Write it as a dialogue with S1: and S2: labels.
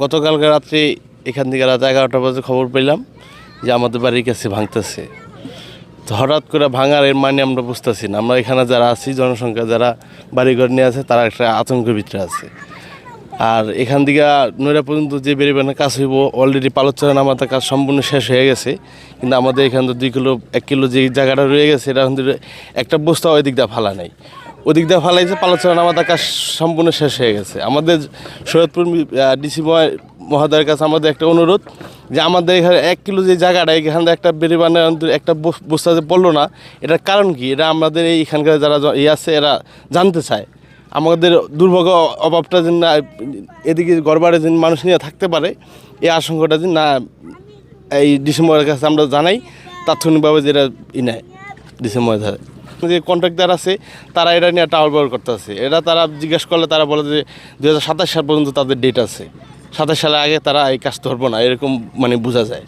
S1: গতকালকে রাত্রে এখান থেকে রাত 11টা বাজে খবর পেলাম যে আমাদের বাড়ির কাছে ভাঙতেছে। তো হঠাৎ করে ভাঙার এর মানে আমরা বুঝতেছি না। আমরা এখানে যারা আছি, জনসংখ্যা যারা বাড়িঘর নিয়ে আছে, তারা একটা আতঙ্কের ভিতরে আছে। আর এখান থেকে নৈরা পর্যন্ত যে বেরিবানের কাজ হইব, অলরেডি পালচ্চরা নামাতে কাজ সম্পূর্ণ শেষ হয়ে গেছে। কিন্তু আমাদের এখান থেকে 2 কিলো 1 কিলো যে জায়গাটা রয়ে গেছে, এটা একটা বস্তা ওই দিক দিয়ে ফালা নাই। ওদিক দিয়ে ফালাইছে, পালচ্চরা নামাতে কাজ সম্পূর্ণ শেষ হয়ে গেছে। আমাদের সৈয়দপুর ডিসি মহোদয়ের কাছে আমাদের একটা অনুরোধ যে আমাদের এখানে 1 কিলো যে জায়গাটা, এখান থেকে একটা বেরিবানের একটা বস্তা যে পড়লো না, এটার কারণ কি? এটা আমাদের এইখানকার যারা আছে এরা জানতে চায়। আমাদের দুর্ভোগ অভাবটা যেন না, এদিকে গড়বাড়ে যেন মানুষ নিয়ে থাকতে পারে, এই আশঙ্কাটা যেন না এই ডিসেম্বরের কাছে আমরা জানাই, তাৎক্ষণিকভাবে যেটা নেয় ডিসেম্বরের ধারে। যে কন্ট্রাক্টর আছে তারা এটা নিয়ে টাওয়ার ব্যবহার করতেছে। এটা তারা জিজ্ঞেস করলে তারা বলে যে 2027 সাল পর্যন্ত তাদের ডেট আছে, 27 সালের আগে তারা এই কাজ ধরবো না, এরকম মানে বোঝা যায়।